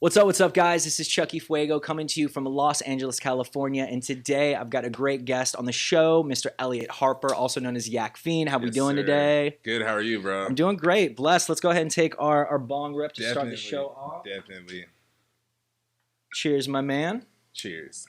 What's up, guys? This is Chuckie Fuego coming to you from Los Angeles, California, and today I've got a great guest on the show, Mr. Elliot Harper, also known as Yak Fiend. How we doing today? Good. How are you, bro? I'm doing great. Blessed. Let's go ahead and take our bong rip to start the show off. Definitely. Cheers, my man. Cheers.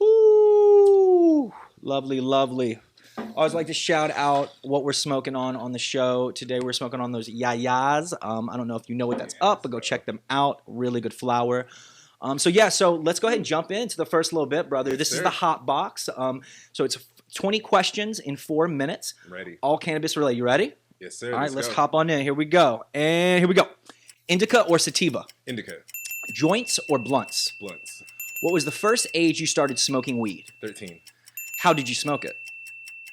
Ooh, lovely, lovely. I always like to shout out what we're smoking on the show. Today we're smoking on those yayas. I don't know if you know what that's up, but go check them out. Really good flower. So let's go ahead and jump into the first little bit, brother. This is the hot box. So it's 20 questions in 4 minutes. Ready. All cannabis related. You ready? Yes, sir. All right, let's hop on in. Here we go. And here we go. Indica or sativa? Indica. Joints or blunts? Blunts. What was the first age you started smoking weed? 13. How did you smoke it?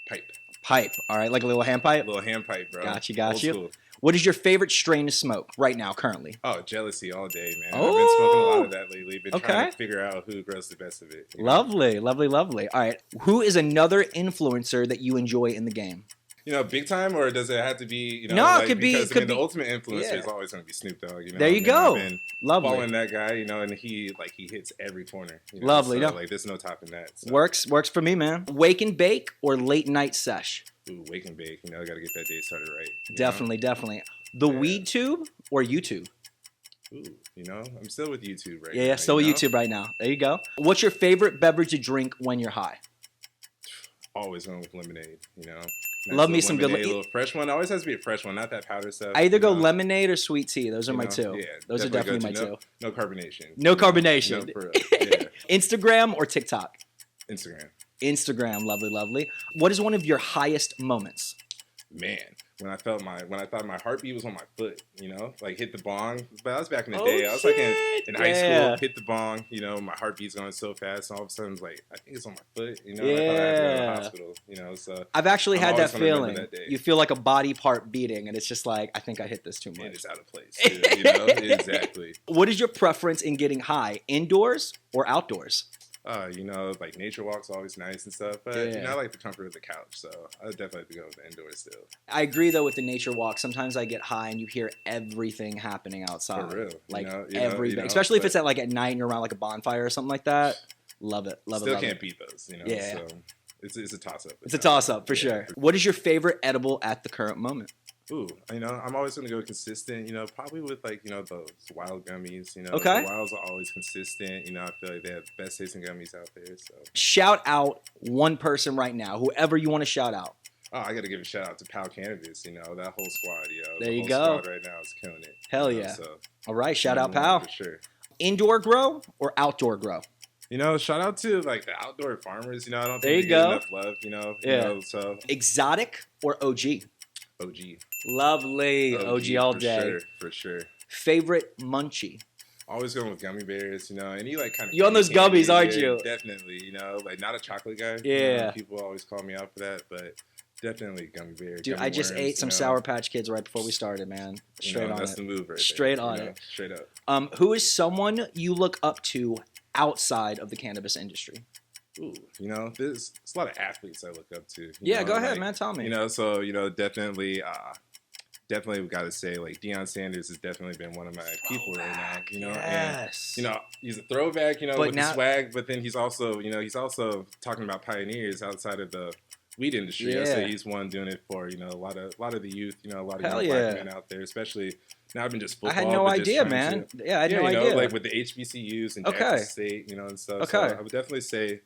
Pipe. Pipe. All right, like a little hand pipe? A little hand pipe, bro. Got you. Old school. What is your favorite strain to smoke right now, currently? Oh, jealousy all day, man. Oh. I've been smoking a lot of that lately. Been trying to figure out who grows the best of it. Lovely, lovely, lovely. All right. Who is another influencer that you enjoy in the game? You know, big time, or does it have to be, No, like, it could be. the ultimate influencer is always going to be Snoop Dogg. You know? There you go. I've been lovely. following that guy, and he hits every corner. Lovely. So, there's no topping that. So. Works for me, man. Wake and bake or late night sesh? Ooh, wake and bake. Got to get that day started right. Definitely. The weed tube or YouTube? Ooh, I'm still with YouTube right now. Yeah, still with YouTube right now. There you go. What's your favorite beverage to drink when you're high? Always going with lemonade, Nice Love me some lemonade, good. A little fresh one. Always has to be a fresh one, not that powder stuff. I either go lemonade or sweet tea. Those are my two. Yeah, those are definitely my two. No carbonation. No carbonation. No, for real. Yeah. Instagram or TikTok? Instagram. Lovely. What is one of your highest moments? Man, when I thought my heartbeat was on my foot, hit the bong. But that was back in the day. I was in high school, hit the bong, my heartbeat's going so fast, and all of a sudden I think it's on my foot, I thought I had to go to the hospital, so I've actually had that feeling. That you feel like a body part beating, and it's just like, I think I hit this too much. And it's out of place, too, Exactly. What is your preference in getting high, indoors or outdoors? Like nature walks always nice and stuff, but I like the comfort of the couch, so I would definitely have to go with the indoors still. I agree though with the nature walk. Sometimes I get high and you hear everything happening outside. For real, everything, especially if it's at night and you're around a bonfire or something like that. Love it. Still can't beat those, Yeah. So it's a toss up. It's a toss up for sure. What is your favorite edible at the current moment? Ooh, I'm always going to go consistent, probably with those wild gummies, Okay. The wilds are always consistent, I feel like they have the best tasting gummies out there, so. Shout out one person right now, whoever you want to shout out. Oh, I got to give a shout out to POW Cannabis, that whole squad, There you go. The whole squad right now is killing it. Hell yeah. So, all right, shout out POW. For sure. Indoor grow or outdoor grow? Shout out to the outdoor farmers, I don't there think they get enough love, so. Exotic or OG? OG. Lovely. OG all day. For sure. Favorite munchie? Always going with gummy bears, any kind of. You on those gummies, aren't you? Definitely, not a chocolate guy. Yeah. People always call me out for that, but definitely gummy bear. Dude, gummy I just worms, ate some Sour Patch Kids right before we started, man. Straight on that's it. the move right Straight there. on it. Straight up. Who is someone you look up to outside of the cannabis industry? Ooh, there's a lot of athletes I look up to. Go ahead, man. Tell me. Definitely we got to say Deion Sanders has definitely been one of my people right now. Yes. And, he's a throwback, with the swag, but then he's also talking about pioneers outside of the weed industry. Yeah. So he's one doing it for a lot of the youth, a lot of Hell young black men out there, especially. Now I've been just football. I had no idea, man. I had no idea. With the HBCUs and Jackson State, and stuff. Okay. So I would definitely say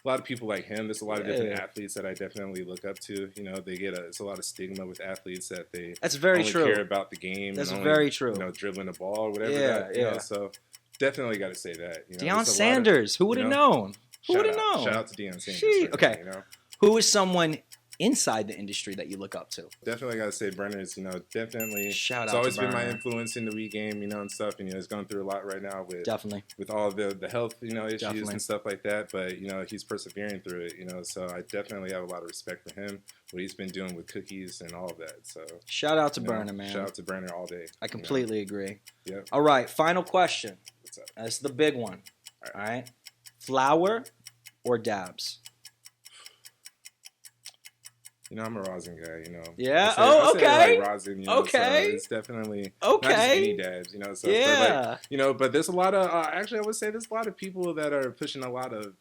a lot of people like him. There's a lot of different athletes that I definitely look up to. They get it's a lot of stigma with athletes that they only care about the game. That's and very true. Dribbling the ball or whatever. So definitely got to say that. Deion Sanders. Who would have known? Who would have known? Shout out to Deion Sanders. Okay. Who is someone inside the industry that you look up to? Definitely got to say Brenner's, definitely. Shout out It's always to been my influence in the weed game, and stuff, and he's going through a lot right now with all the health, issues and stuff like that, but, he's persevering through it, so I definitely have a lot of respect for him, what he's been doing with cookies and all of that, so. Shout out to Brenner, man. Shout out to Brenner all day. I completely agree. Yep. All right, final question. What's up? That's the big one. All right. Flower or dabs? You know, I'm a rosin guy, you know. Yeah. I Okay. say like rosin, you know. Okay. So it's definitely okay. not just any dabs, you know. So, yeah. But like, you know, but there's a lot of actually, I would say there's a lot of people that are pushing a lot of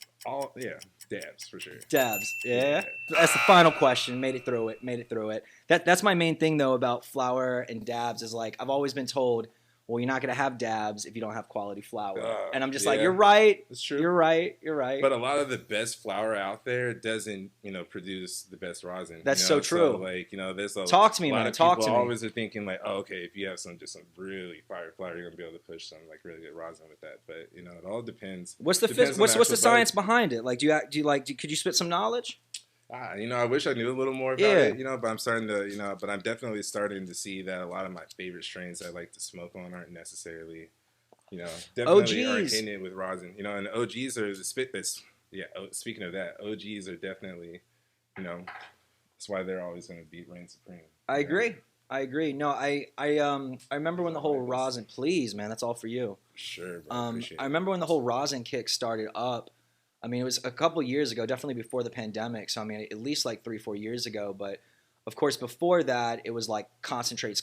dabs for sure. Dabs. Yeah. That's the final question. Made it through it. That's my main thing though about flower and dabs is like I've always been told, well, you're not gonna have dabs if you don't have quality flower. And I'm just like, you're right. That's true. You're right. But a lot of the best flower out there doesn't, you know, produce the best rosin. That's you know? so true. So, like, you know, there's a Talk to me, lot man. of Talk people to me. always are thinking like, oh, okay, if you have some really fire flower, you're gonna be able to push some like really good rosin with that. But you know, it all depends. What's the science behind it? Like, could you spit some knowledge? You know, I wish I knew a little more about it, you know, but I'm starting to, you know, but I'm definitely starting to see that a lot of my favorite strains I like to smoke on aren't necessarily, you know, definitely are hitting it with rosin, you know, and OGs are the spit that's, speaking of that, OGs are definitely, you know, that's why they're always going to beat Reign Supreme. I agree. No, I remember when the whole rosin, please, man, that's all for you. Sure, bro, I remember when the whole rosin kick started up. I mean, it was a couple years ago, definitely before the pandemic. So, I mean, at least like 3-4 years ago. But, of course, before that, it was like concentrates.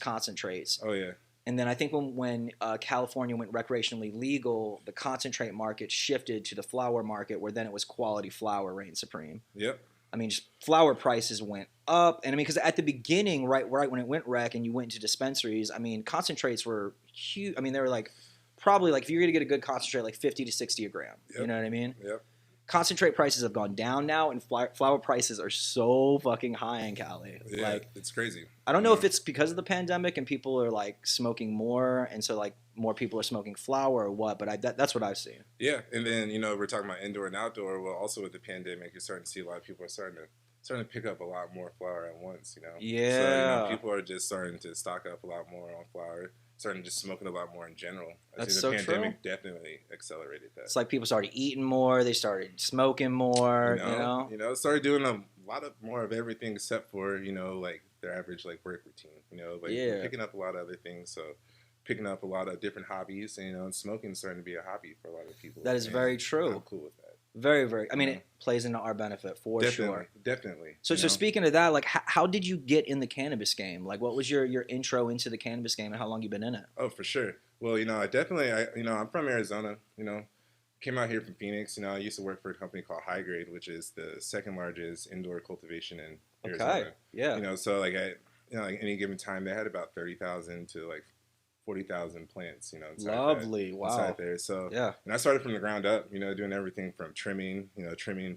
Oh, yeah. And then I think when California went recreationally legal, the concentrate market shifted to the flower market, where then it was quality flower reign supreme. Yep. I mean, just flower prices went up. And, I mean, because at the beginning, right when it went rec and you went into dispensaries, I mean, concentrates were huge. I mean, they were like probably like if you're going to get a good concentrate, like 50 to 60 a gram. Yep. You know what I mean? Yep. Concentrate prices have gone down now, and flower prices are so fucking high in Cali. Yeah, like, it's crazy. I don't know if it's because of the pandemic and people are like smoking more, and so like more people are smoking flower or what. But that's what I've seen. Yeah, and then you know we're talking about indoor and outdoor. Well, also with the pandemic, you're starting to see a lot of people are starting to pick up a lot more flower at once. You know. Yeah. So you know, people are just starting to stock up a lot more on flower. Starting just smoking a lot more in general. I think the pandemic definitely accelerated that. It's like people started eating more, they started smoking more, you know, started doing a lot of more of everything except for, you know, like their average like work routine. You know, like picking up a lot of other things. So picking up a lot of different hobbies, and, you know, and smoking is starting to be a hobby for a lot of people. That is very true. I'm cool with that. Very, very. I mean, it plays into our benefit for sure. Definitely. So speaking of that, like, how did you get in the cannabis game? Like, what was your intro into the cannabis game, and how long you been in it? Oh, for sure. Well, you know, you know, I'm from Arizona. You know, came out here from Phoenix. You know, I used to work for a company called High Grade, which is the second largest indoor cultivation in Arizona. Okay. Yeah. You know, so like like any given time, they had about 30,000 to like 40,000 plants, you know, inside there. So, and I started from the ground up, you know, doing everything from trimming,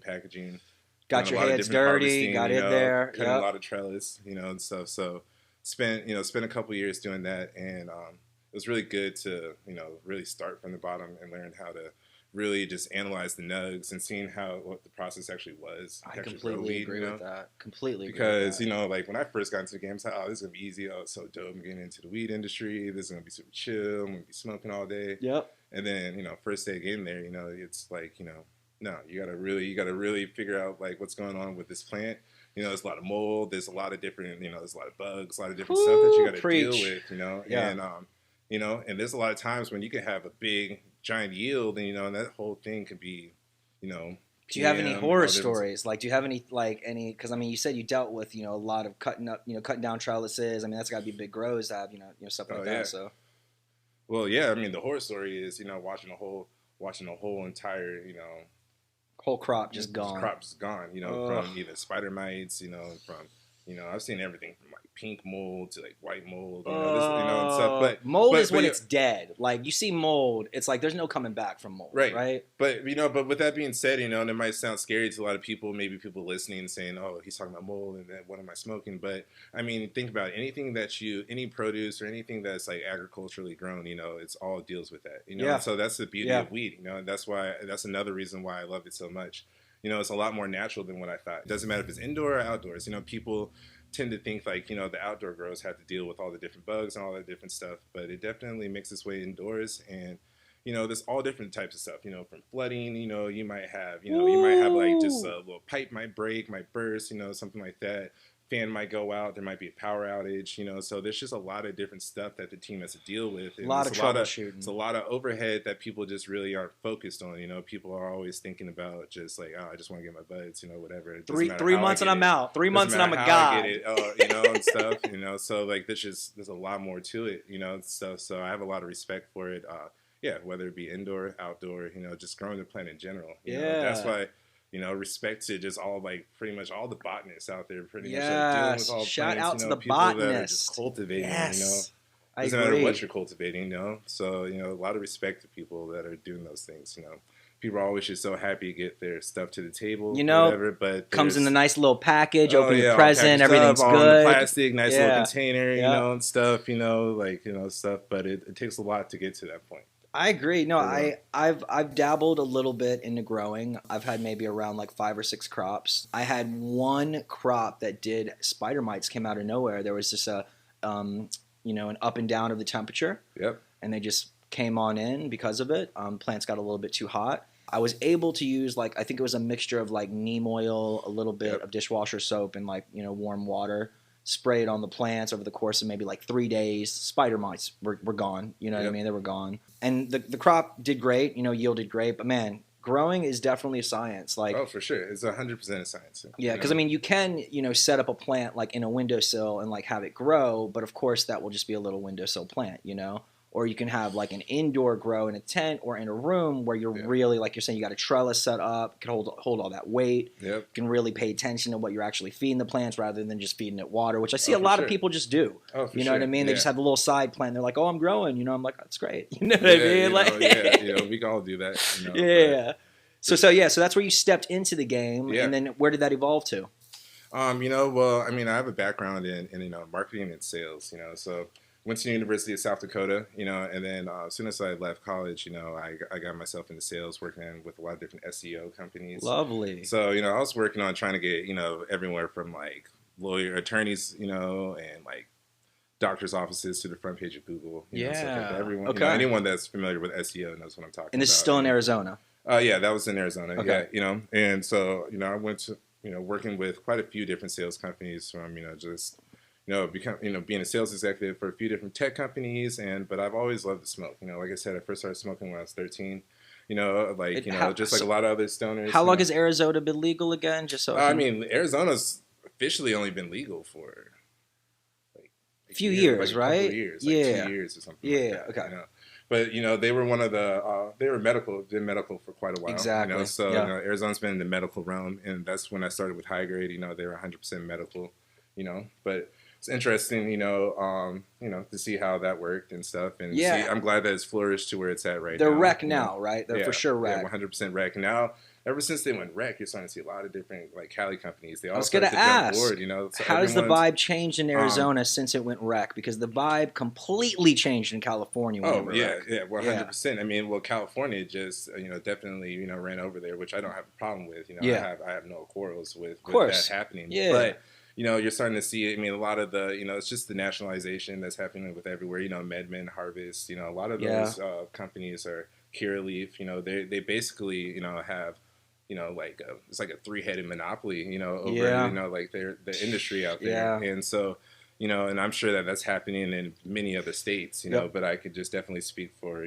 packaging. Got your hands dirty, got in there. Cutting a lot of trellis, you know, and stuff. So, spent a couple years doing that. And it was really good to, you know, really start from the bottom and learn how to really just analyze the nugs and seeing what the process actually was. I completely agree with that. Because, you know, like when I first got into the game, I was like, oh, this is going to be easy. Oh, it's so dope. I'm getting into the weed industry. This is going to be super chill. I'm going to be smoking all day. Yep. And then, you know, first day getting there, you know, it's like, you know, no, you got to really figure out like what's going on with this plant. You know, there's a lot of mold. There's a lot of different, you know, there's a lot of bugs, a lot of different stuff that you got to deal with, you know. Yeah. And, you know, and there's a lot of times when you can have a big giant yield, and you know, and that whole thing could be, you know. Do you have any horror stories? Like, do you have any because I mean, you said you dealt with, you know, a lot of cutting down trellises. I mean, that's got to be big grows to have, you know, stuff like that. Yeah. So. Well, yeah, I mean, the horror story is, you know, watching the whole entire, you know, whole crop just gone. Crop's gone, you know, from either spider mites, you know, you know, I've seen everything from like pink mold to like white mold, you know, and stuff. But mold is when it's dead. Like you see mold, it's like there's no coming back from mold, right? But you know, but with that being said, you know, and it might sound scary to a lot of people, maybe people listening and saying, "Oh, he's talking about mold, and then what am I smoking?" But I mean, think about it. Any produce or anything that's like agriculturally grown, you know, it's all deals with that, you know. Yeah. So that's the beauty of weed, you know, and that's another reason why I love it so much. You know, it's a lot more natural than what I thought. It doesn't matter if it's indoor or outdoors. You know, people tend to think like, you know, the outdoor grows have to deal with all the different bugs and all that different stuff, but it definitely makes its way indoors. And, you know, there's all different types of stuff, you know, from flooding, you know, you might have like just a little pipe might break, might burst, you know, something like that. fan might go out, there might be a power outage, you know, so there's just a lot of different stuff that the team has to deal with. And a lot of troubleshooting. It's a lot of overhead that people just really aren't focused on. You know, people are always thinking about just like, oh, I just want to get my buds, you know, whatever. It three months and I'm out. 3 months and I'm a god. You know, and stuff. You know, so like there's a lot more to it. You know, so I have a lot of respect for it. Yeah, whether it be indoor, outdoor, you know, just growing the plant in general. You know, that's why. You know, respect to just all, like, pretty much all the botanists out there, pretty much, like, dealing with all shout plants, out you to know, the people botanists. that are just cultivating, you know. I Doesn't agree. matter what you're cultivating, you know. So, you know, a lot of respect to people that are doing those things, you know. People are always just so happy to get their stuff to the table, you know, whatever, but comes in a nice little package, open your present, everything's all good. in the plastic, nice little container, you know, and stuff, you know, like, you know, stuff, but it takes a lot to get to that point. I agree. No, I've dabbled a little bit into growing. I've had maybe around like 5 or 6 crops. I had one crop that did spider mites came out of nowhere. There was just you know, an up and down of the temperature. Yep. And they just came on in because of it. Plants got a little bit too hot. I was able to use like, I think it was a mixture of like neem oil, a little bit of dishwasher soap, and like, you know, warm water. Spray it on the plants over the course of maybe like 3 days. Spider mites were gone. You know what I mean? They were gone. And the crop did great, you know, yielded great. But man, growing is definitely a science. Like, oh, for sure. It's 100% a science. Yeah, because I mean, you can, you know, set up a plant like in a windowsill and like have it grow. But of course, that will just be a little windowsill plant, you know? Or you can have like an indoor grow in a tent or in a room where you're really, like you're saying, you got a trellis set up, can hold all that weight. Yep. Can really pay attention to what you're actually feeding the plants rather than just feeding it water, which I see a lot of people just do. Oh, for you know what I mean? They just have a little side plant. They're like, oh, I'm growing. You know, I'm like, that's great. You know what I mean? Like, you know, we can all do that. You know, yeah. So that's where you stepped into the game, and then where did that evolve to? You know, well, I mean, I have a background in you know, marketing and sales. You know, so. Went to the University of South Dakota, you know, and then as soon as I left college, you know, I got myself into sales, working with a lot of different SEO companies. Lovely. So, you know, I was working on trying to get, you know, everywhere from like attorneys, you know, and like doctors' offices to the front page of Google. You know, stuff like that. Everyone, you know, anyone that's familiar with SEO knows what I'm talking about. And this is still in Arizona? Yeah, that was in Arizona. Okay. Yeah, you know, and so, you know, I went to, you know, working with quite a few different sales companies from, you know, just being a sales executive for a few different tech companies, but I've always loved to smoke. You know, like I said, I first started smoking when I was 13. You know, like just like a lot of other stoners. How long has Arizona been legal again? Just so I mean, Arizona's officially only been legal for like a few years, like right? A couple years, like 2 years or something. Yeah, like that, okay. You know? But you know, they were one of the they were did medical for quite a while. Exactly. You know? So you know, Arizona's been in the medical realm, and that's when I started with High Grade. You know, they were 100% medical. You know, but it's interesting, you know, to see how that worked and stuff. And see, I'm glad that it's flourished to where it's at right now. They're rec now, right? They're for sure rec. Yeah, 100% rec. Now, ever since they went rec, you're starting to see a lot of different like Cali companies. They all started to jump board, you know. So how has the vibe changed in Arizona since it went rec? Because the vibe completely changed in California. When rec. 100%. I mean, well, California just definitely ran over there, which I don't have a problem with. You know, I have no quarrels with that happening. Yeah. But you know, you're starting to see, I mean, a lot of the, it's just the nationalization that's happening with everywhere, MedMen, Harvest, a lot of those companies are Curaleaf, they basically, have, it's like a 3-headed monopoly, over, like the industry out there. And so, and I'm sure that that's happening in many other states, but I could just definitely speak for,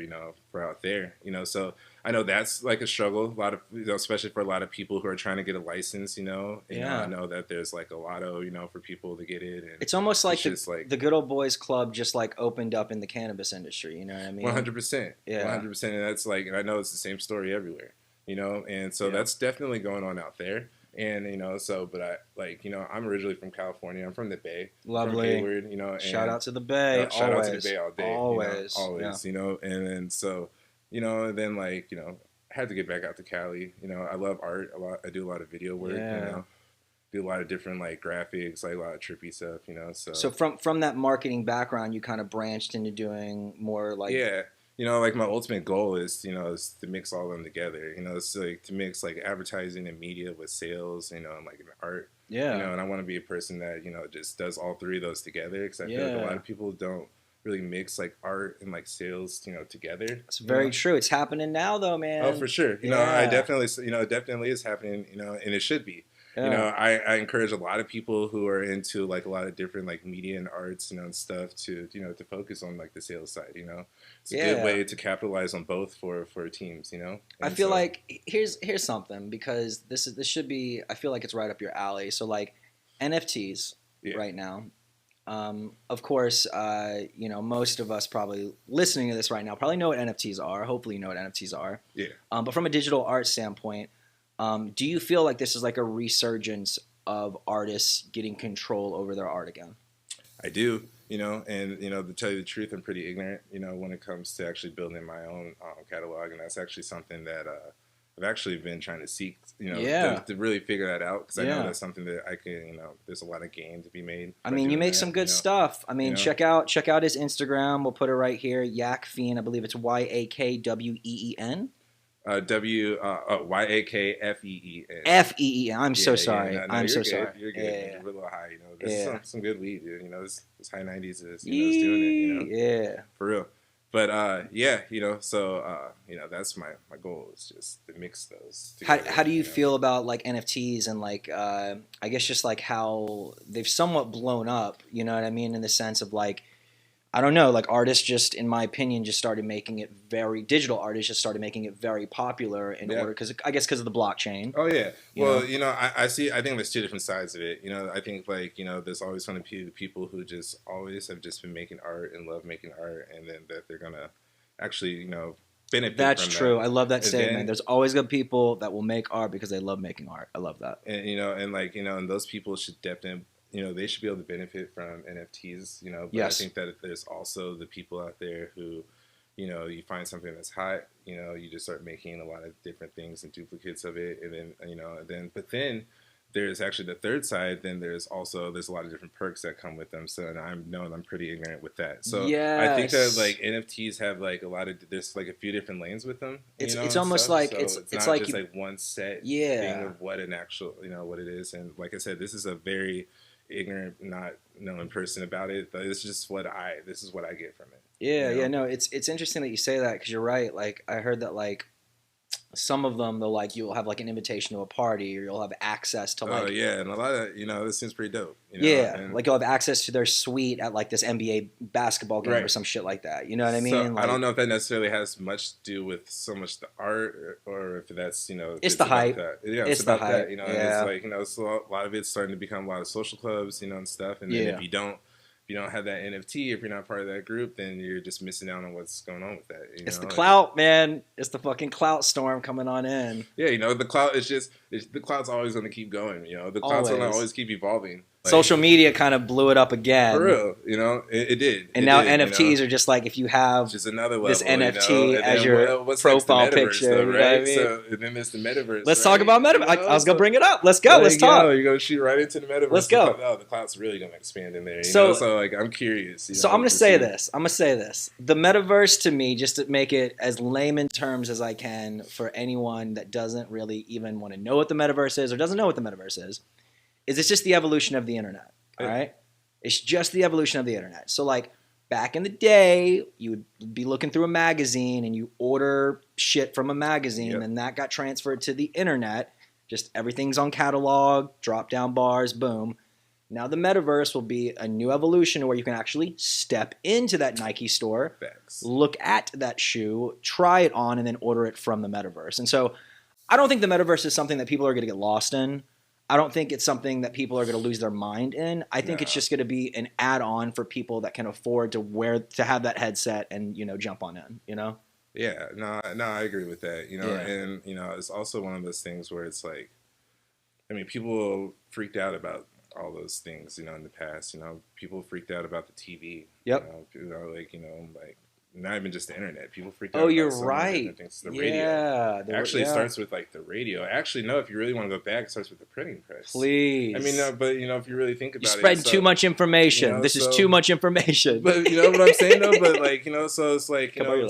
for out there, so I know that's like a struggle, a lot of, especially for a lot of people who are trying to get a license, I know that there's like a lot of, for people to get it. And it's almost like the Good Old Boys Club just like opened up in the cannabis industry, you know what I mean? 100%. Yeah. 100%. And that's like, and I know it's the same story everywhere, and so that's definitely going on out there. And, but I I'm originally from California. I'm from the Bay. Lovely. From Hayward, and shout out to the Bay. Shout out to the Bay all day. Always. Always, and then so, and then I had to get back out to Cali. I love art a lot. I do a lot of video work, do a lot of different graphics, a lot of trippy stuff, So from that marketing background, you kind of branched into doing more my ultimate goal is, is to mix all of them together. It's to mix advertising and media with sales, and art. Yeah. And I want to be a person that, just does all three of those together, because I feel like a lot of people don't really mix art and sales, together. It's very true. It's happening now though, man. Oh, for sure. I definitely, it definitely is happening, and it should be. You know, I encourage a lot of people who are into like a lot of different like media and arts, you know, and stuff to, you know, to focus on like the sales side, you know. It's a good way to capitalize on both for teams, you know. And I feel like here's something, because this should be, I feel like it's right up your alley. So like NFTs right now. Of course, you know, most of us probably listening to this right now probably know what NFTs are. Hopefully you know what NFTs are. Yeah. But from a digital art standpoint, do you feel like this is like a resurgence of artists getting control over their art again? I do, you know, and, you know, to tell you the truth, I'm pretty ignorant, you know, when it comes to actually building my own catalog. And that's actually something that I've actually been trying to seek, you know, to really figure that out, because I know that's something that I can, you know, there's a lot of gain to be made. I mean, you make some good stuff. I mean, check out his Instagram. We'll put it right here. Yakfeen, I believe it's YAKWEEN. YAKFEEN. FEEN. I'm so sorry. I'm so sorry. You're good. You're a little high. You know, there's some good weed, dude. You know, this high 90s is, you know, is doing it. You know, for real. But yeah, you know, so you know, that's my goal, is just to mix those together. How do you feel about like NFTs and like I guess just like how they've somewhat blown up? You know what I mean, in the sense of like, I don't know, like artists just, in my opinion, just started making it digital artists just started making it very popular in order, because I guess because of the blockchain. Oh yeah. Well, you know, I think there's two different sides of it. You know, I think like, you know, there's always going to be people who just always have just been making art and love making art, and then that they're going to actually, you know, benefit from that. That's true. I love that statement. Then, there's always good people that will make art because they love making art. I love that. And, you know, and like, you know, and those people should definitely, you know, they should be able to benefit from NFTs, you know, but I think that there's also the people out there who, you know, you find something that's hot, you know, you just start making a lot of different things and duplicates of it. And then, you know, but then there's actually the third side. Then there's a lot of different perks that come with them. So, and I'm pretty ignorant with that. So I think that like NFTs have like there's like a few different lanes with them. It's almost like, so it's not like just like one set thing of what an actual, you know, what it is. And like I said, this is a very ignorant, not knowing person about it, but this is what I get from it. Yeah, no, it's interesting that you say that, because you're right. Like I heard that like some of them, they'll like, you'll have like an invitation to a party, or you'll have access to like, and a lot of, you know, this seems pretty dope. You know? And like you'll have access to their suite at like this NBA basketball game or some shit like that. You know what I mean? So like, I don't know if that necessarily has much to do with so much the art, or if that's, you know, it's the hype. Yeah, it's about that. You know, and it's like, you know, so a lot of it's starting to become a lot of social clubs, you know, and stuff. And then if you don't have that NFT, if you're not part of that group, then you're just missing out on what's going on with that. It's the clout, man. It's the fucking clout storm coming on in. Yeah, you know, the clout is the clout's always going to keep going. You know, the clout's going to always keep evolving. Like, social media kind of blew it up again. For real, you know, it did. And now NFTs are just like, if you have just another level, this NFT as your profile picture, though, right? You know what I mean? So and then there's the metaverse. Let's talk about metaverse. I was gonna bring it up. Let's go. Let's talk. You're gonna shoot right into the metaverse. Let's go. The cloud's really gonna expand in there. You know? So like, I'm curious. So I'm gonna say this. The metaverse, to me, just to make it as layman terms as I can for anyone that doesn't really even want to know what the metaverse is or doesn't know what the metaverse is it's just the evolution of the internet. All right? It's just the evolution of the internet. So like back in the day, you would be looking through a magazine and you order shit from a magazine, and that got transferred to the internet. Just everything's on catalog, drop down bars, boom. Now the metaverse will be a new evolution where you can actually step into that Nike store, look at that shoe, try it on, and then order it from the metaverse. And so I don't think the metaverse is something that people are going to get lost in. I don't think it's something that people are going to lose their mind in. I think it's just going to be an add-on for people that can afford to have that headset and, you know, jump on in, you know? Yeah, no, I agree with that. You know, and, you know, it's also one of those things where it's like, I mean, people freaked out about all those things, you know, in the past. You know, people freaked out about the TV. Yep. You know, like, you know, like, not even just the internet. People freaked out. Oh, you're right. The radio. Yeah. Actually, it starts with like the radio. Actually, no. If you really want to go back, it starts with the printing press. Please. I mean, no, but you know, if you really think about it, you spread too much information. You know, this is too much information. But you know what I'm saying, though. But like, you know, so it's like, you know.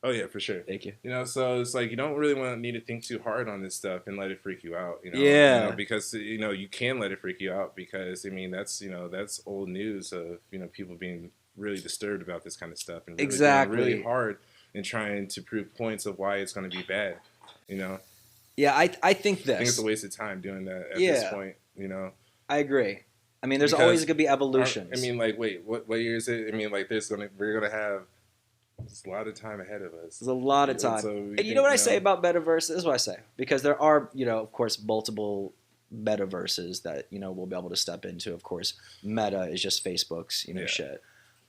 Oh yeah, for sure. Thank you. You know, so it's like you don't really need to think too hard on this stuff and let it freak you out. You know, yeah. You know, because you know you can let it freak you out because I mean that's that's old news of people being really disturbed about this kind of stuff and really really hard in trying to prove points of why it's going to be bad. You know. Yeah, I think this. I think it's a waste of time doing that at this point. You know. I agree. I mean, there's always going to be evolutions. I mean, like, wait, what year is it? I mean, like, we're gonna have a lot of time ahead of us. There's a lot of time. And you know what I say about metaverse? This is what I say. Because there are, of course, multiple metaverses that, we'll be able to step into. Of course, Meta is just Facebook's, shit.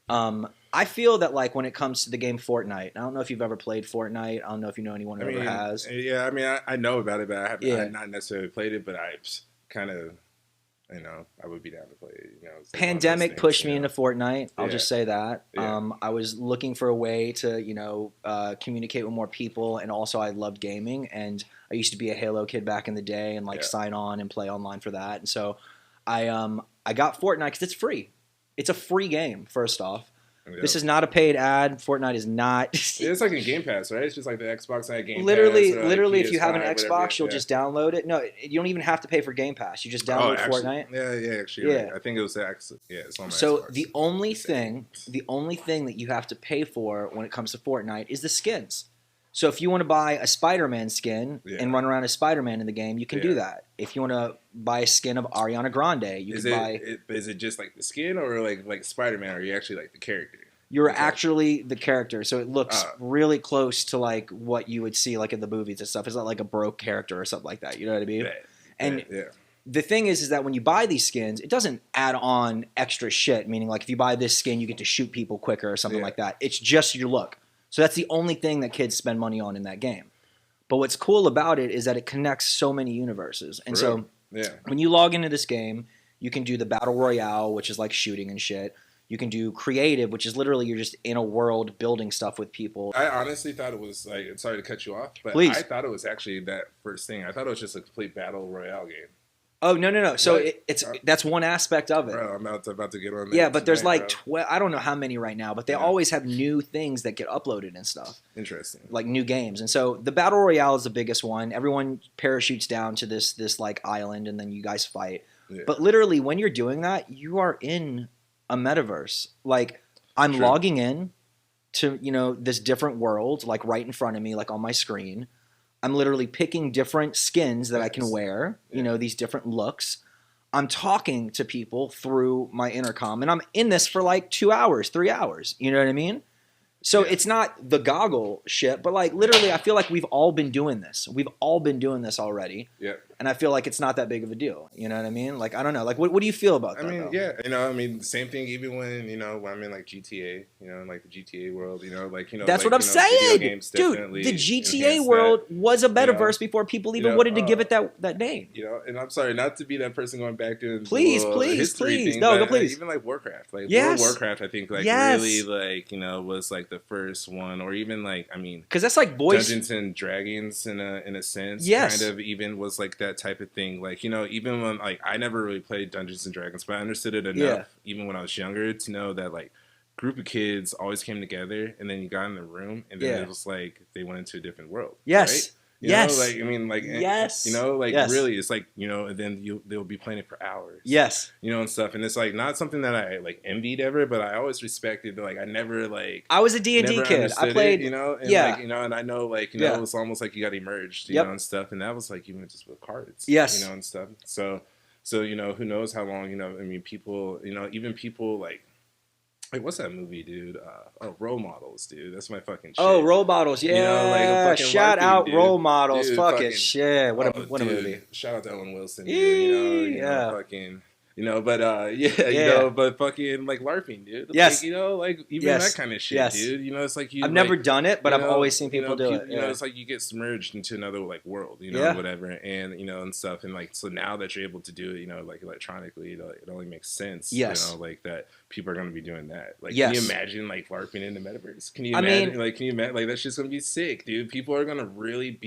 I feel that, like, when it comes to the game Fortnite, I don't know if you've ever played Fortnite. I don't know if you know anyone who ever has. Yeah, I mean, I know about it, but I have not necessarily played it, but I've kind of... I would be down to play it. Pandemic pushed me into Fortnite. I'll just say that. Yeah. I was looking for a way to, communicate with more people, and also I loved gaming. And I used to be a Halo kid back in the day, and sign on and play online for that. And so I got Fortnite because it's free. It's a free game. First off. Yeah. This is not a paid ad. Fortnite is not. It's like in Game Pass, right? It's just like the Xbox Game Pass. Literally, if you have an Xbox, you'll just download it. No, you don't even have to pay for Game Pass. You just download Fortnite. Yeah, actually, right. I think it was actually, it's on my So Xbox. the only thing that you have to pay for when it comes to Fortnite is the skins. So if you want to buy a Spider-Man skin and run around as Spider-Man in the game, you can do that. If you want to buy a skin of Ariana Grande, you can buy... Is it just like the skin, or like Spider-Man, or are you actually like the character? You're actually the character, so it looks really close to like what you would see like in the movies and stuff. It's not like a broke character or something like that. You know what I mean? The thing is that when you buy these skins, it doesn't add on extra shit. Meaning, like if you buy this skin, you get to shoot people quicker or something like that. It's just your look. So that's the only thing that kids spend money on in that game. But what's cool about it is that it connects so many universes. And so when you log into this game, you can do the Battle Royale, which is like shooting and shit. You can do creative, which is literally you're just in a world building stuff with people. I honestly thought it was like, sorry to cut you off, but Please. I thought it was actually that first thing. I thought it was just a complete Battle Royale game. Oh, no. So that's one aspect of it. Bro, I'm about to get on that. Yeah, but there's like I don't know how many right now, but they always have new things that get uploaded and stuff. Interesting. Like new games. And so the Battle Royale is the biggest one. Everyone parachutes down to this like island, and then you guys fight. Yeah. But literally when you're doing that, you are in a metaverse. Like I'm logging in to, this different world, like right in front of me, like on my screen. I'm literally picking different skins that I can wear, these different looks. I'm talking to people through my intercom, and I'm in this for like 2 hours, 3 hours. You know what I mean? So it's not the goggle shit, but like literally I feel like we've all been doing this. We've all been doing this already. Yeah. And I feel like it's not that big of a deal. You know what I mean? Like, I don't know. Like, what do you feel about that? I mean, same thing even when, when I'm in like GTA, like the GTA world, That's what I'm saying. Dude, the GTA world was a metaverse before people even wanted to give it that name. And I'm sorry not to be that person going back to please. Thing, no, go please. Even like Warcraft. Like World of Warcraft, I think really like, was like the first one, or even like, I mean, because that's like boys Dungeons and Dragons in a sense. Kind of even was like that type of thing. Like, even when like I never really played Dungeons and Dragons, but I understood it enough even when I was younger to know that like group of kids always came together, and then you got in the room, and then it was like they went into a different world. Yes. Right? You yes. know, like, I mean, like, yes. Really, it's like, and then they'll be playing it for hours. Yes. And stuff. And it's like not something that I like envied ever, but I always respected. Like, I never like. I was a D&D kid. I played. And like, and I know, like, it was almost like you got immersed, you know, and stuff. And that was like even just with cards. Yes. And stuff. So, who knows how long, I mean, people, even people like. Like, what's that movie, dude? Role Models, dude. That's my fucking shit. Oh, Role Models, yeah. Shout out dude. Role Models. Dude, fuck it, shit. What a movie. Shout out to Owen Wilson, dude. Fucking, but but fucking like LARPing, dude. Yes. Like, like even that kind of shit, dude. It's like you. I've never done it, but I've always seen people do it. It's like you get submerged into another like world, whatever, and and stuff, and like so now that you're able to do it, like electronically, it only makes sense. Yes. Like that people are going to be doing that. Like, yes. Can you imagine like LARPing in the metaverse? Can you imagine? Can you imagine? Like, that's just going to be sick, dude. People are going to really.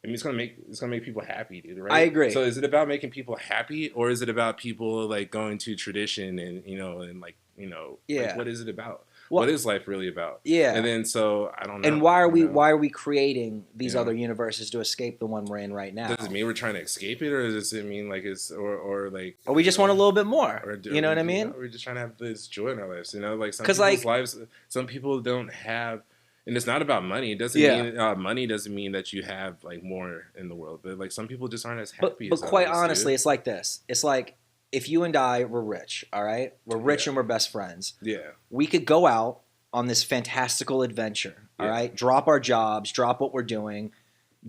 I mean, it's gonna make people happy, dude. Right? I agree. So, is it about making people happy, or is it about people like going to tradition and like what is it about? Well, what is life really about? Yeah. And then so I don't know. And why are we creating these other universes to escape the one we're in right now? Does it mean we're trying to escape it, or does it mean like or we just want a little bit more? You know what I mean? We're just trying to have this joy in our lives. Like some people's lives, some people don't have. And it's not about money. It doesn't mean money doesn't mean that you have like more in the world. But like some people just aren't as happy. But quite honestly, it's like this. It's like if you and I were rich, all right? We're rich and we're best friends. Yeah. We could go out on this fantastical adventure, all right? Drop our jobs, drop what we're doing,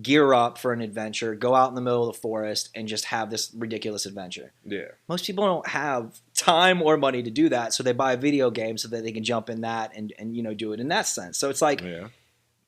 gear up for an adventure, go out in the middle of the forest and just have this ridiculous adventure. Yeah. Most people don't have time or money to do that, so they buy a video game so that they can jump in that and you know, do it in that sense. So it's like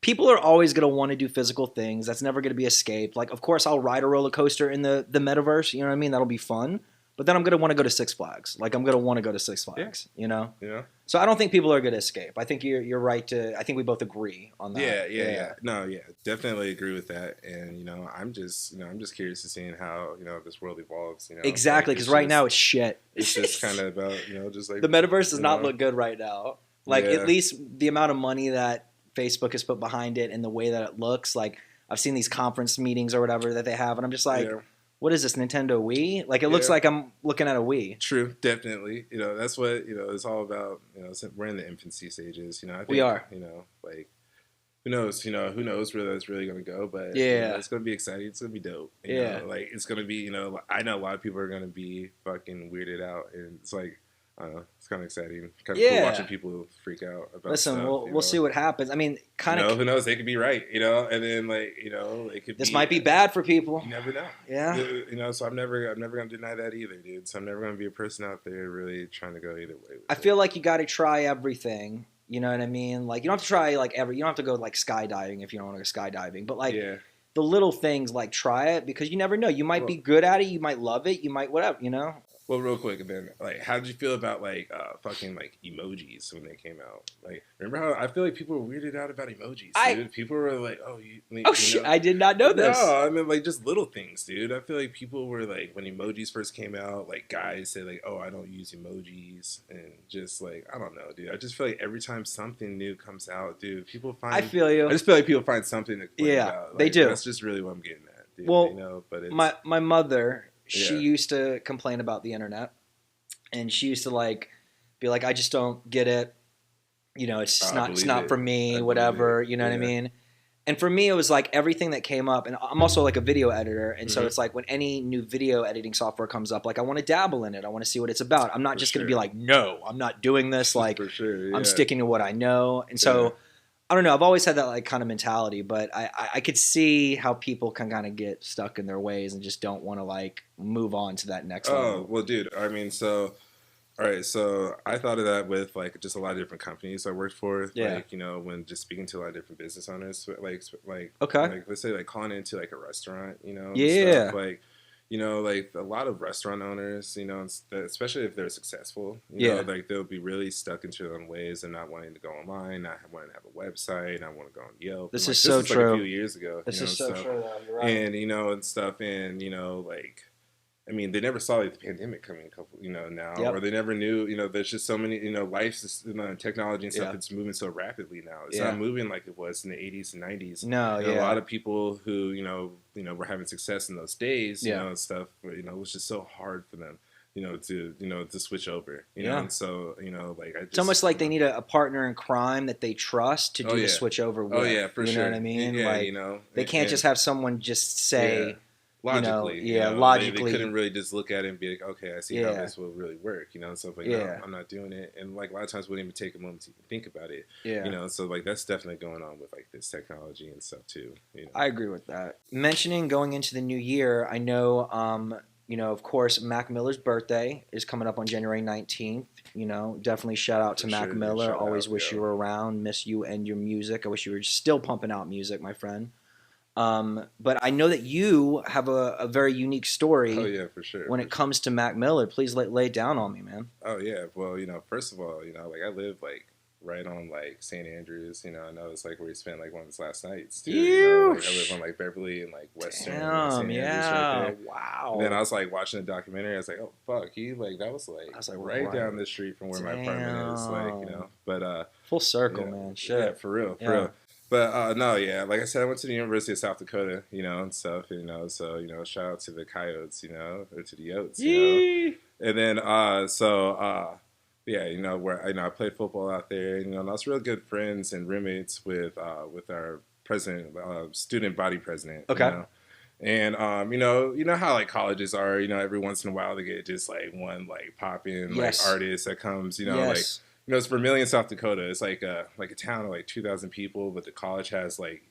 people are always going to want to do physical things. That's never going to be escaped. Like, of course, I'll ride a roller coaster in the metaverse. You know what I mean? That'll be fun. But then I'm going to want to go to Six Flags. Like, I'm going to want to go to Six Flags, you know? Yeah. So I don't think people are going to escape. I think you're right to – I think we both agree on that. Yeah. No, yeah. Definitely agree with that. And, you know, I'm just curious to seeing how, you know, this world evolves, you know? Exactly, because right now it's shit. It's just kind of about, you know, just like – the metaverse does not look good right now. Like, at least the amount of money that Facebook has put behind it and the way that it looks. Like, I've seen these conference meetings or whatever that they have, and I'm just like – what is this, Nintendo Wii? Like, it looks like I'm looking at a Wii. True, definitely. You know, that's what, you know, it's all about. You know, we're in the infancy stages. You know, I think, we are. You know, like, who knows? You know, who knows where that's really going to go? But you know, it's going to be exciting. It's going to be dope. You know, like, it's going to be, you know, I know a lot of people are going to be fucking weirded out. And it's like, I don't know, it's kind of exciting. Kind of cool watching people freak out about stuff. Listen, we'll see what happens. I mean, kind of. You know, who knows? They could be right, you know? And then, like, you know, it could this might be bad for people. You never know. Yeah. You know, so I'm never going to deny that either, dude. So I'm never going to be a person out there really trying to go either way. I feel like you got to try everything. You know what I mean? Like, you don't have to try, like, you don't have to go, like, skydiving if you don't want to go skydiving. But, like, the little things, like, try it because you never know. You might be good at it. You might love it. You might whatever, you know? Well, real quick, and then, like, how did you feel about, like, fucking, like, emojis when they came out? Like, remember how I feel like people were weirded out about emojis, dude? People were like, shit, I did not know this. No, I mean, like, just little things, dude. I feel like people were, like, when emojis first came out, like, guys say, like, oh, I don't use emojis, and just, like, I don't know, dude. I just feel like every time something new comes out, dude, people find... I feel you. I just feel like people find something to complain about. Like, they do. That's just really what I'm getting at, dude. Well, you know? But it's, my mother... She used to complain about the internet, and she used to like be like, "I just don't get it. You know, it's not for me. Whatever. You know what I mean?" And for me, it was like everything that came up, and I'm also like a video editor, and so it's like when any new video editing software comes up, like I want to dabble in it. I want to see what it's about. I'm not just going to be like, "No, I'm not doing this." Like, I'm sticking to what I know, and so. I don't know. I've always had that like kind of mentality, but I could see how people can kind of get stuck in their ways and just don't want to like move on to that next level. Oh, well, dude. I mean, all right. So I thought of that with like just a lot of different companies I worked for. Like, you know, when just speaking to a lot of different business owners, like let's say like calling into like a restaurant, you know, stuff, like. You know, like a lot of restaurant owners, you know, especially if they're successful, you know, like they'll be really stuck into their own ways and not wanting to go online, not wanting to have a website, not want to go on Yelp. This is so true. Like a few years ago. This is so true. You're right. And, you know, and stuff. And, you know, like, I mean, they never saw like the pandemic coming now, or they never knew, you know, there's just so many, you know, life's, you know, technology and stuff, it's moving so rapidly now. It's not moving like it was in the 80s and 90s. No, a lot of people who, you know, were having success in those days, you know, and stuff, you know, it was just so hard for them, you know, to switch over, you know, and so, you know, like, it's almost like they need a partner in crime that they trust to do the switch over with. Oh, yeah, for sure. You know what I mean? Yeah, like, you know. They can't just have someone just say... Logically, you know, logically, they couldn't really just look at it and be like, "Okay, I see how this will really work," you know. And stuff like, no, I'm not doing it. And like a lot of times, we wouldn't even take a moment to think about it, you know. So like that's definitely going on with like this technology and stuff too. You know? I agree with that. Mentioning going into the new year, I know, you know, of course, Mac Miller's birthday is coming up on January 19th. You know, definitely shout out to Mac Miller. Always wish you were around. Miss you and your music. I wish you were still pumping out music, my friend. But I know that you have a very unique story. Oh yeah, for sure. When it comes to Mac Miller, please lay it down on me, man. Oh yeah, well, you know, first of all, you know, like I live like right on like St. Andrews. You know, I know it's like where he spent like one of his last nights. Too, you know? Like, I live on like Beverly and like Western. St. Andrews right there. Wow. And then I was like watching the documentary. I was like, oh fuck, that was like right down the street from where my apartment is. Like, you know, but full circle, man. Shit. Yeah, for real. But no, yeah, like I said, I went to the University of South Dakota, you know, and stuff, you know, so, you know, shout out to the Coyotes, you know, or to the Yotes, you know. And then, yeah, where I played football out there. And I was real good friends and roommates with our president, student body president. Okay. And how like colleges are. Every once in a while they get just like one like pop in like artist that comes. Like it's Vermillion, South Dakota. It's like a town of like 2,000 people, but the college has like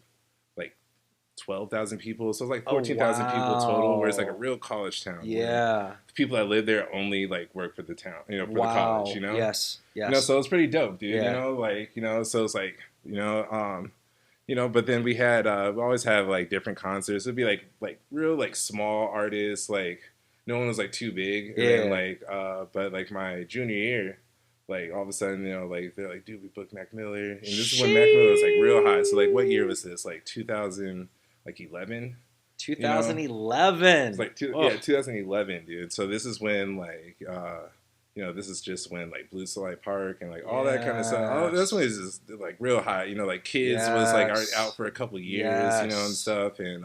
12,000 people, so it's like 14,000 people total. Where it's like a real college town. Yeah, the people that live there only like work for the town, for the college. Yes. So it's pretty dope, dude. Yeah. So it's like but then we always have like different concerts. It'd be like real like small artists, like no one was like too big. And then, but like my junior year, like all of a sudden, like they're like, dude, we booked Mac Miller, and this is when Mac Miller was like real hot. So like, what year was this? Like 2011. 2011. It's like 2011, dude. So this is when like this is just when like Blue Slide Park and like all that kind of stuff. Oh, that's when it's just like real hot. Like Kids was like out for a couple years, and stuff. And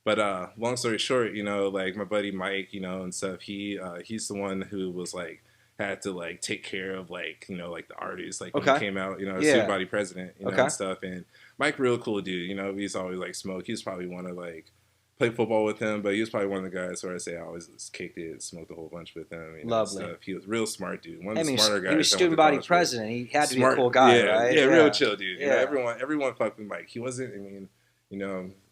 but long story short, like my buddy Mike, and stuff. He's the one who was like had to like take care of like like the artists like when he came out, student body president, and stuff. And Mike, real cool dude. He's always like smoke. He's probably one of like. Played football with him, but he was probably one of the guys where I say I always just kicked it, smoked a whole bunch with him. Lovely. Stuff. He was real smart dude. One of the smarter guys. He was student body president. He had to be a cool guy, right? Yeah, real chill dude. Everyone fucked with Mike. He wasn't. I mean,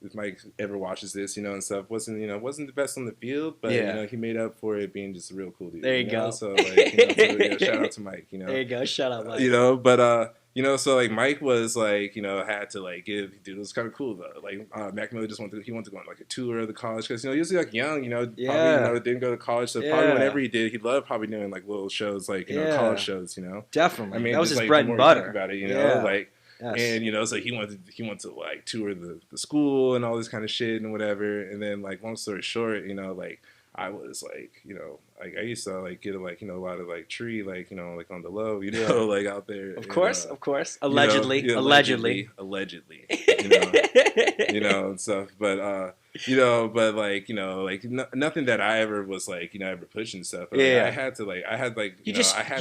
if Mike ever watches this, and stuff, wasn't the best on the field, but he made up for it being just a real cool dude. There you go. So like, shout out to Mike. There you go. Shout out Mike. But so like Mike was like, had to like give, dude, it was kind of cool though. Like Mac Miller just wanted to go on like a tour of the college because he was like young, probably didn't go to college, so probably whenever he did, he loved probably doing like little shows like college shows, Definitely. I mean, that was his like, bread and butter. About it, like. Yes. And so he went to like tour the school and all this kind of shit and whatever. And then like long story short, like I was like like I used to like get a lot of like tree like like on the low like out there. Of course. Allegedly. And stuff. But but like nothing that I ever was like ever pushing stuff. But, I had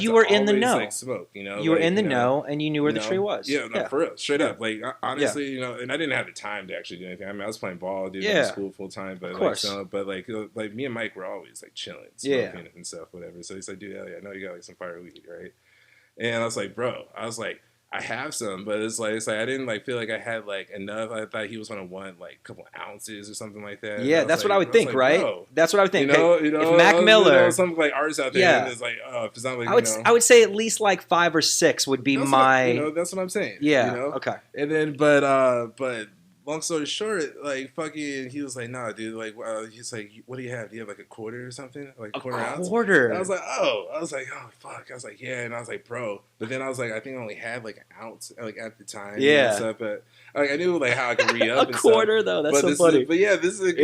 you were in the know. Like, smoke. You were in the know and you knew where the tree was. Yeah, for real, straight up. Like honestly, and I didn't have the time to actually do anything. I mean, I was playing ball, dude, in school full time. But like me and Mike were always like chilling, smoking and stuff, whatever. So he's like, dude, Elliot, I know you got like some fire weed, right? And I was like, bro, I have some, but it's like I didn't like feel like I had like enough. I thought he was gonna want like a couple ounces or something like that. Yeah, that's what I would think, right? Bro, that's what I would think. If Mac Miller, some like artists out there, and it's like, if it's not like I would say at least like 5 or 6 would be my. That's what I'm saying. Yeah. Okay. And then, but. Long story short, like fucking, he was like, "Nah, dude." Like, he's like, "What do you have? Do you have like a quarter or something? Like a quarter ounce?" And I was like, "Oh." I was like, "Oh, fuck." I was like, "Yeah," and I was like, "Bro." But then I was like, "I think I only had like an ounce, like at the time." Yeah. And stuff, but like I knew like how I could re-up. A quarter though. That's so funny. This is like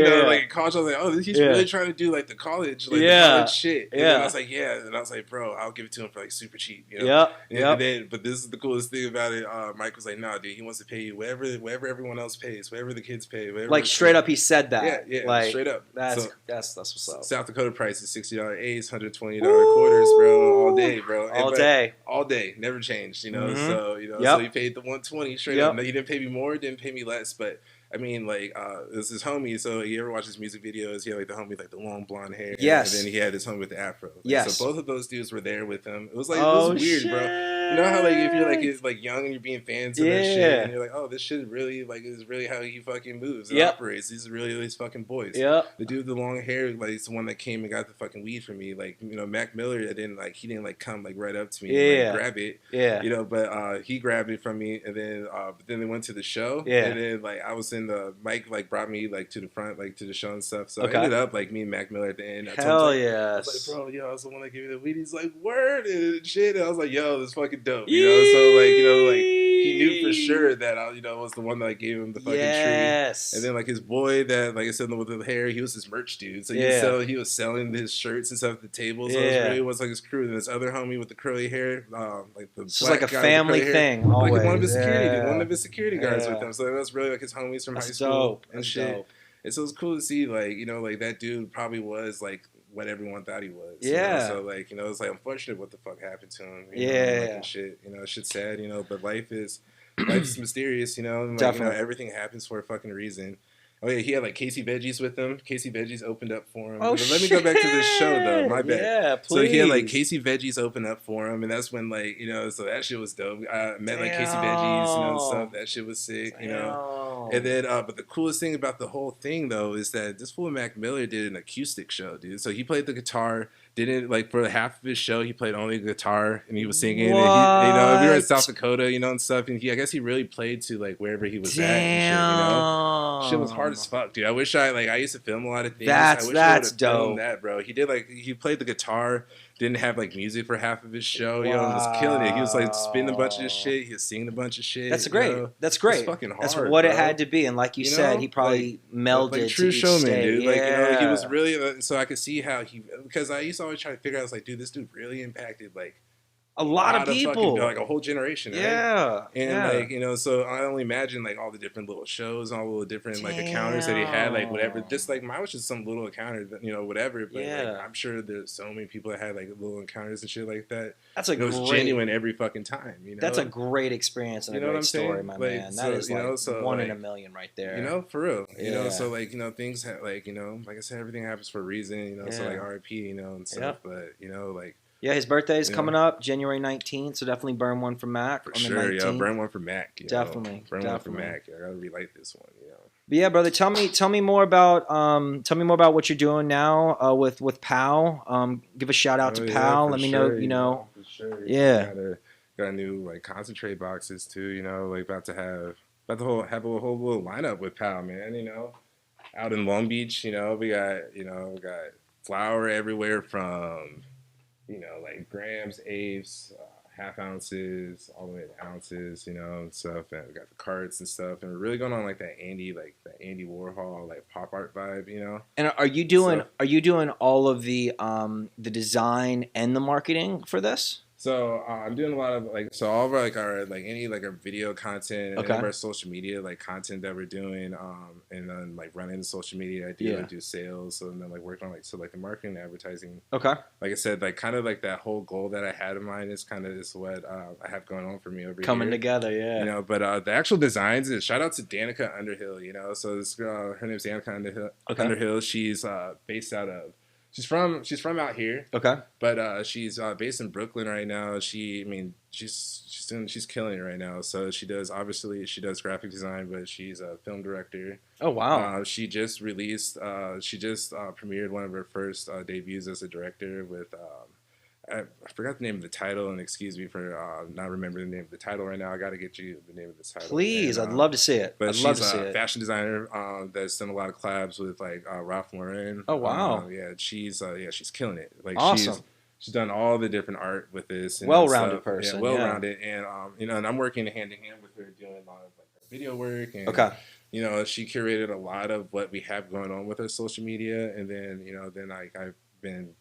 college. I was like, "Oh, he's really trying to do like the college, like the college shit." And then I was like, "Yeah," and I was like, "Bro, I'll give it to him for like super cheap." Yeah. And then, but this is the coolest thing about it. Mike was like, "Nah, dude, he wants to pay you whatever everyone else pays, whatever the kids pay." Like straight up, he said that. Yeah, like, straight up. That's what's up. South Dakota price is $60 eighths, $120 quarters, bro, all day, bro, all day, never changed. Mm-hmm. So so he paid the $120 straight up. He didn't pay me more, didn't pay me less, but. I mean, like, it was his homie, so you ever watch his music videos, he had, like, the homie with, like, the long blonde hair. Yes. And then he had his homie with the afro. Yes. So both of those dudes were there with him. It was, like, it was weird, bro. You know how, like, if you're, like young and you're being fans of that shit, and you're like, oh, this shit really, like, is really how he fucking moves and operates. These are really these fucking boys. Yep. The dude with the long hair, like, is the one that came and got the fucking weed for me. Like, Mac Miller, he didn't come, like, right up to me and, like, grab it. Yeah. But he grabbed it from me, and then, but then they went to the show. Yeah. And then, like, I was in the, Mike, like, brought me like to the front, like to the show and stuff. So I ended up like me and Mac Miller at the end. Hell yes. I was like, bro, yo, I was the one that gave you the weed. He's like, word and shit. And I was like, yo, this is fucking dope. So like he knew for sure that I, was the one that I gave him the fucking tree. And then like his boy that, like I said, with the hair, he was his merch dude. So he was selling his shirts and stuff at the table. So it really was like his crew. And this other homie with the curly hair, like the black like a family thing. Always. Like one of his security guards with him. So that was really like his homies from high school. Dope. And shit. And so it's cool to see, like, like that dude probably was like what everyone thought he was. Yeah. So like, it's like unfortunate what the fuck happened to him. And shit. Shit's sad. But life's mysterious. And like, Definitely. everything happens for a fucking reason. Oh yeah, he had like Casey Veggies with him. Casey Veggies opened up for him. Oh, Let me go back to this show though. My bad. Yeah, please. So he had like Casey Veggies open up for him, and that's when like so that shit was dope. I met like Casey Veggies, and stuff. That shit was sick, And then, but the coolest thing about the whole thing though is that this fool Mac Miller did an acoustic show, dude. So he played the guitar. Didn't like for half of his show he played only guitar and he was singing. What? And we were in South Dakota, and stuff. And I guess he really played to like wherever he was at. And shit, shit was hard as fuck, dude. I wish I used to film a lot of things. That's dope. That, bro. He did he played the guitar. Didn't have like music for half of his show, and was killing it. He was like spinning a bunch of shit. He was singing a bunch of shit. That's great. That's great. It's fucking hard. That's what it had to be, and like you said, he probably melded like true to each showman, state. dude. Yeah. Like he was really. So I could see how because I used to always try to figure out. I was like, dude, this dude really impacted like a lot of people, like a whole generation. Right? Yeah, and like so I only imagine like all the different little shows, all the different like encounters that he had, like whatever. Just like mine was just some little encounter, that, whatever. But like, I'm sure there's so many people that had like little encounters and shit like that. It was genuine every fucking time. That's a great experience and a great story, my man. That is like one in a million right there. For real. So like things have like like I said, everything happens for a reason. So like R.I.P. And stuff. But like. Yeah, his birthday is coming up January 19th, so definitely burn one for Mac. For sure, burn one for Mac. Definitely. Burn one for Mac. I gotta relight this one, But yeah, brother, tell me more about what you're doing now with POW. Give a shout out to POW. Let me know, For sure. Yeah. Got a new like concentrate boxes too, like about to have a whole little lineup with POW, man, Out in Long Beach, we got flour everywhere from like grams, eighths, half ounces, all the way to ounces, and stuff. And we got the carts and stuff, and we're really going on like that Andy Warhol, like pop art vibe, And are you doing all of the design and the marketing for this? So I'm doing a lot of all of our video content and any of our social media content that we're doing, and then running the social media idea to do sales, and then working on the marketing and advertising. Okay. Like I said, kind of that whole goal that I had in mind is what I have going on for me over here. Coming together, yeah. But the actual designs is shout out to Danica Underhill. So this girl, her name's Danica Underhill. She's based out of. She's from out here. Okay. But she's based in Brooklyn right now. She's killing it right now. So she does graphic design, but she's a film director. Oh wow. She just premiered one of her first debuts as a director with I forgot the name of the title, and excuse me for not remembering the name of the title right now. I got to get you the name of the title. Please, I'd love to see it. But she's a fashion designer that's done a lot of collabs with Ralph Lauren. Oh wow! She's killing it. Awesome. She's done all the different art with this. Well-rounded person. Yeah, well-rounded, and and I'm working hand in hand with her doing a lot of video work. And, she curated a lot of what we have going on with our social media, and then I've been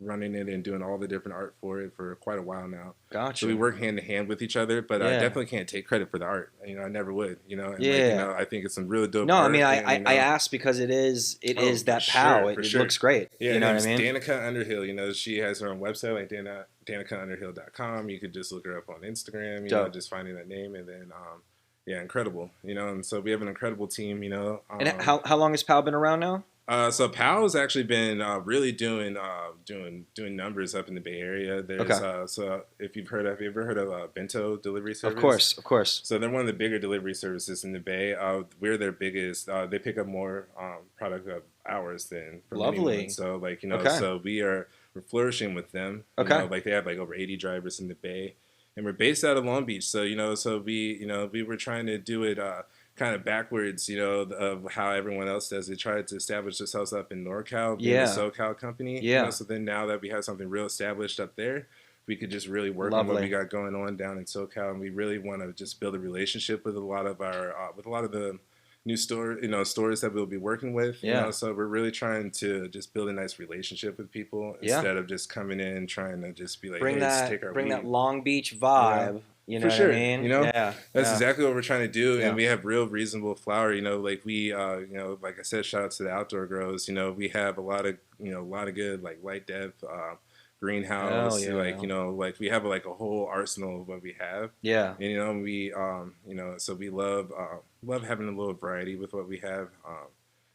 running it and doing all the different art for it for quite a while now. Gotcha. So we work hand in hand with each other, but I definitely can't take credit for the art. I never would. And I think it's some really dope. No, art, I asked because it is that POW. It looks great. Yeah, you know what I mean? Danica Underhill. She has her own website, like DanicaUnderhill.com. You could just look her up on Instagram. Just finding that name, and then incredible. And so we have an incredible team. And how long has POW been around now? So POW's actually been really doing numbers up in the Bay Area. There's so if you've ever heard of Bento delivery service? Of course. So they're one of the bigger delivery services in the Bay. We're their biggest. They pick up more product of ours than from anyone. So so we're flourishing with them. They have over 80 drivers in the Bay, and we're based out of Long Beach. So we were trying to do it. Kind of backwards, of how everyone else does. They tried to establish themselves up in NorCal, being a SoCal company. So then now that we have something real established up there, we could just really work on what we got going on down in SoCal, and we really want to just build a relationship with a lot of the new stores that we'll be working with. So we're really trying to just build a nice relationship with people instead of just coming in trying to just be like, bring hey, let's take our bring weed. that Long Beach vibe. You know For what sure. I mean? You know, Yeah. that's exactly what we're trying to do, Yeah. and we have real reasonable flower. You know, like we, you know, like I said, shout out to the outdoor grows. You know, we have a lot of good like light depth greenhouse. Yeah. Like, you know, like we have like a whole arsenal of what we have. Yeah. And, you know, we you know, so we love having a little variety with what we have.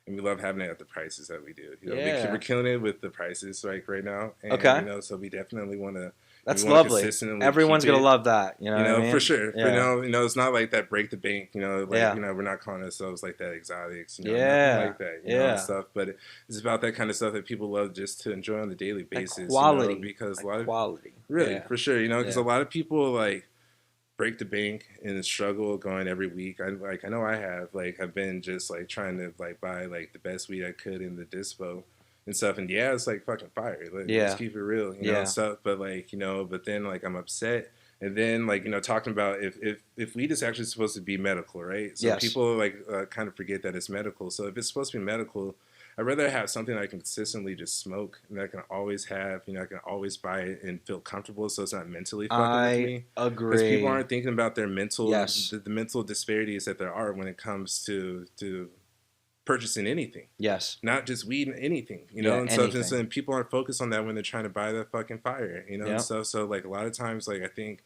And we love having it at the prices that we do. You know, we're killing it with the prices like right now. And, okay. You know, so we definitely want to. That's lovely. Everyone's gonna love that. You know what I mean? For sure. Yeah. You know, it's not like that break the bank. You know, like you know, we're not calling ourselves like that exotics. You know, nothing like that. You know, and stuff. But it's about that kind of stuff that people love just to enjoy on a daily basis. Quality, you know, because a lot of quality. Really, for sure. You know, because a lot of people like break the bank and struggle going every week. I know I have. Like, I've been just like trying to like buy like the best weed I could in the dispo and stuff, and it's like fucking fire. Like, let's keep it real, you know, and stuff. But like, you know, but then like I'm upset, and then like, you know, talking about if weed is actually supposed to be medical, right? So people like kind of forget that it's medical. So if it's supposed to be medical, I'd rather have something I can consistently just smoke and that I can always have, you know, I can always buy it and feel comfortable, so it's not mentally fucking with me. I agree. Because people aren't thinking about their mental, the mental disparities that there are when it comes to purchasing anything. Yes. Not just weed, anything, you know, and substance. And people aren't focused on that when they're trying to buy that fucking fire, you know, and stuff. So like a lot of times, like I think,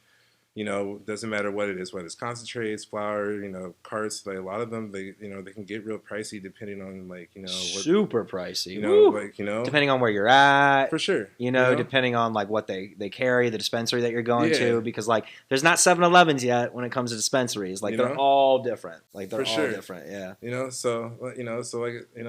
you know, doesn't matter what it is, whether it's concentrates, flour, you know, carts, like a lot of them, they, you know, they can get real pricey depending on like, you know, super pricey, you know, like, you know, depending on where you're at, for sure, you know, depending on like what they carry, the dispensary that you're going to, because like there's not 7-Elevens yet when it comes to dispensaries, like they're all different, like they're all different, you know, so like, you know,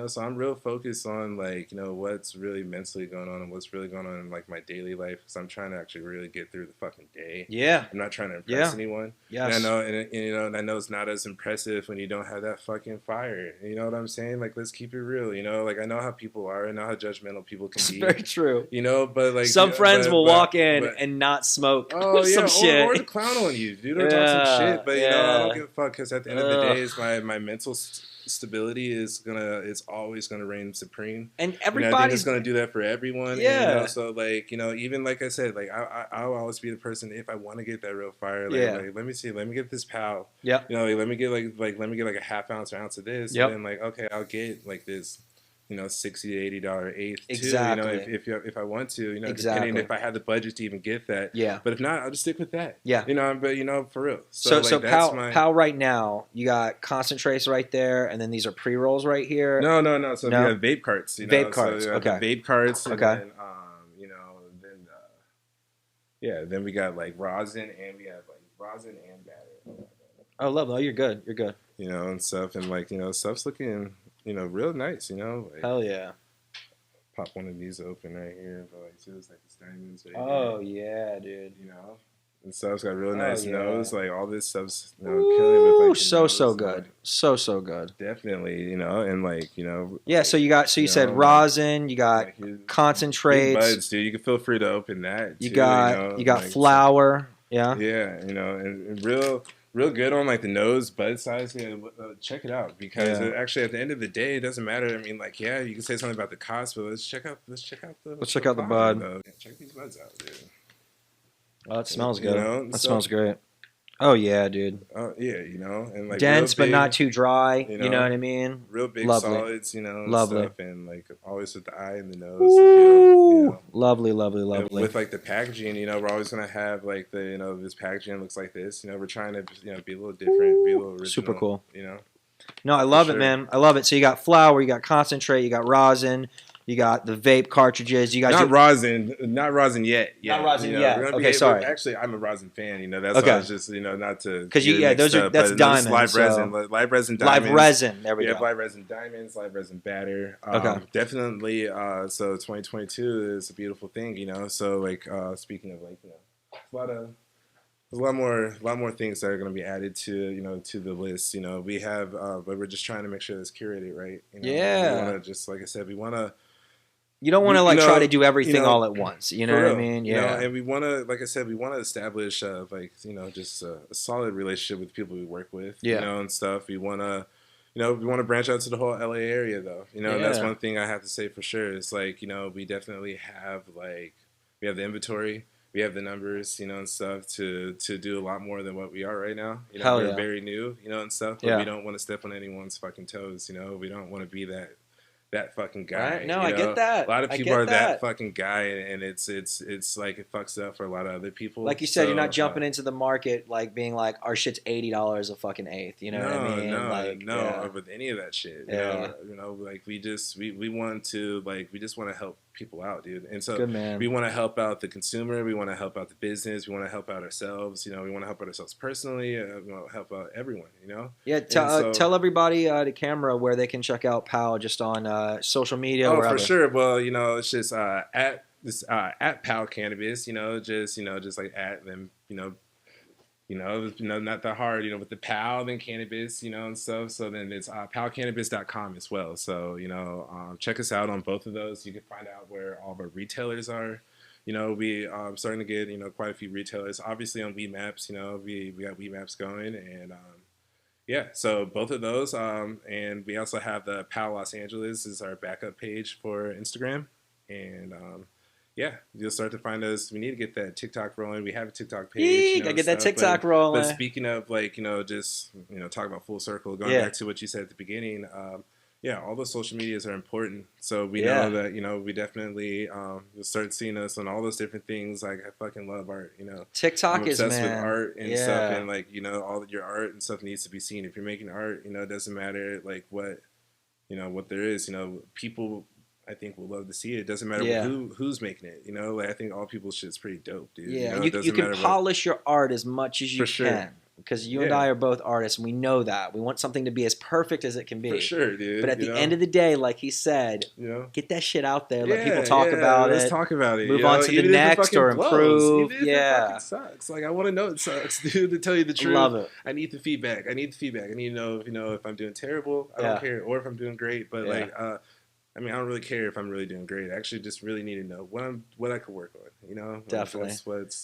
so I'm real focused on like, you know, what's really mentally going on and what's really going on in like my daily life, because I'm trying to actually really get through the fucking day. I'm not trying to impress anyone. And I know, and you know, and I know it's not as impressive when you don't have that fucking fire. You know what I'm saying? Like, let's keep it real. You know, like I know how people are. I know how judgmental people can be. Very true. You know, but like some friends will walk in and not smoke. Some shit, or to clown on you, dude, or talk some shit. But you know, I don't give a fuck, because at the end of the day, is my mental stability is always gonna reign supreme, and everybody's gonna do that for everyone. And, you know, so like, you know, even like I said, like I'll always be the person, if I want to get that real fire, like let me get this POW, you know, like, let me get like a half ounce or ounce of this, and then like, okay, I'll get like this, you know, $60 to $80 eighth too, you know, if I want to, you know, depending if I have the budget to even get that, but if not, I'll just stick with that, you know, but you know, for real. So like, that's POW right now, you got concentrates right there, and then these are pre-rolls right here. No. So we have vape carts, you know, vape carts, so vape carts, and then, you know, then we got like rosin, and we have like rosin and batter. Oh, lovely. Oh, you're good. You're good. You know, and stuff, and like, you know, stuff's looking, you know, real nice, you know. Like, hell yeah. Pop one of these open right here, but like, see, it's like the diamonds right here. Yeah, dude. You know, and stuff's got real nice nose. Like, all this stuff's, you know, killing it with like, so good, like, so good. Definitely, you know, and like, you know. Yeah, so you got, you said rosin, you got concentrates. Buds, dude, you can feel free to open that. You got like, flour. Yeah, you know, and real good on like the nose bud size. Yeah, check it out, because actually at the end of the day, it doesn't matter. I mean, like, you can say something about the cost, but let's check out the bud. Check these buds out, dude. Oh, it smells good. You know? Smells great. Oh yeah, dude. Yeah, you know, and like dense big, but not too dry. You know what I mean? Real big solids, you know, and stuff, and like always with the eye and the nose. You know? Lovely. And with like the packaging, you know, we're always gonna have like the, you know, this packaging looks like this. You know, we're trying to, you know, be a little different, be a little original. Super cool. You know. No, I love it, man. I love it. So you got flour, you got concentrate, you got rosin. You got the vape cartridges. You guys not rosin yet. Not rosin yet. Okay, sorry. Actually, I'm a rosin fan. You know, that's why I was just, you know, not to, because that's diamonds. Live resin, live resin diamonds. Live resin. There we go. Live resin diamonds, live resin batter. Definitely. So 2022 is a beautiful thing. You know, so like speaking of like, you know, there's a lot more things that are going to be added to, you know, to the list. You know, we have, but we're just trying to make sure it's curated right. You know? We want to, just like I said, we want to. You don't want to like try to do everything all at once. You know what I mean? Yeah. You know, and we want to, like I said, we want to establish like, you know, just a solid relationship with people we work with. You know, and stuff. We want to, you know, we want to branch out to the whole LA area though. You know, and that's one thing I have to say for sure. It's like, you know, we definitely have like, we have the inventory. we have the numbers, you know, and stuff to do a lot more than what we are right now. You know, Hell we're yeah. very new, you know, and stuff, but we don't want to step on anyone's fucking toes. You know, we don't want to be that fucking guy. Right? No, you I know? get that. A lot of people are that fucking guy, and it's like it fucks up for a lot of other people. Like you said, you're not jumping into the market like being like our shit's $80 a fucking eighth. You know what I mean? No, with any of that shit. You know, like we want to we just want to help people out, dude. And so we want to help out the consumer. We want to help out the business. We want to help out ourselves. You know, we want to help out ourselves personally. We want to help out everyone. You know. Yeah. Tell everybody to camera where they can check out POW just on social media. Oh, for sure. Well, you know, it's just at POW Cannabis. You know, just like at them. You know, not that hard, you know, with the POW, then cannabis, you know, and stuff. So then it's POWcannabis.com as well. So, you know, check us out on both of those. You can find out where all of our retailers are. You know, we starting to get, you know, quite a few retailers. Obviously on WeMaps, you know, we got WeMaps going. And, yeah, so both of those. And we also have the POW Los Angeles is our backup page for Instagram. And, yeah, you'll start to find us. We need to get that TikTok rolling. We have a TikTok page. Gotta get that TikTok rolling. But speaking of, like, you know, just, you know, talk about full circle, going back to what you said at the beginning, yeah, all those social medias are important. So we know that, you know, we definitely you'll start seeing us on all those different things. Like, I fucking love art, you know. TikTok is, obsessed with art and stuff. And, like, you know, all your art and stuff needs to be seen. If you're making art, you know, it doesn't matter, like, what, you know, what there is. You know, people, I think, will love to see it. It doesn't matter who's making it. You know, like, I think all people's shit's pretty dope, dude. Yeah, you know, you can polish your art as much as you can. Because you and I are both artists, and we know that. We want something to be as perfect as it can be. For sure, dude. But at the end of the day, like he said, get that shit out there. Let people talk about it. Let's talk about it. Move on to the next or improve. Even if it fucking sucks. Like, I want to know it sucks, dude, to tell you the truth. Love it. I need the feedback. I need to know, you know, if I'm doing terrible. I don't care. Or if I'm doing great. But, like, I mean, I don't really care if I'm really doing great. I actually just really need to know what I could work on, you know? Definitely.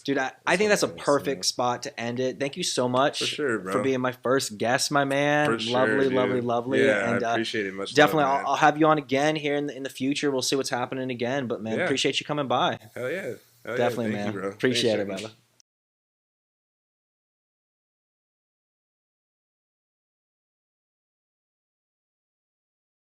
Dude, I think that's a perfect spot to end it. Thank you so much for being my first guest, my man. For sure, lovely. Yeah, and, I appreciate it much. Definitely, love, I'll have you on again here in the future. We'll see what's happening again. But, man, appreciate you coming by. Hell yeah. Definitely, Thank man. you, bro. Appreciate it, brother.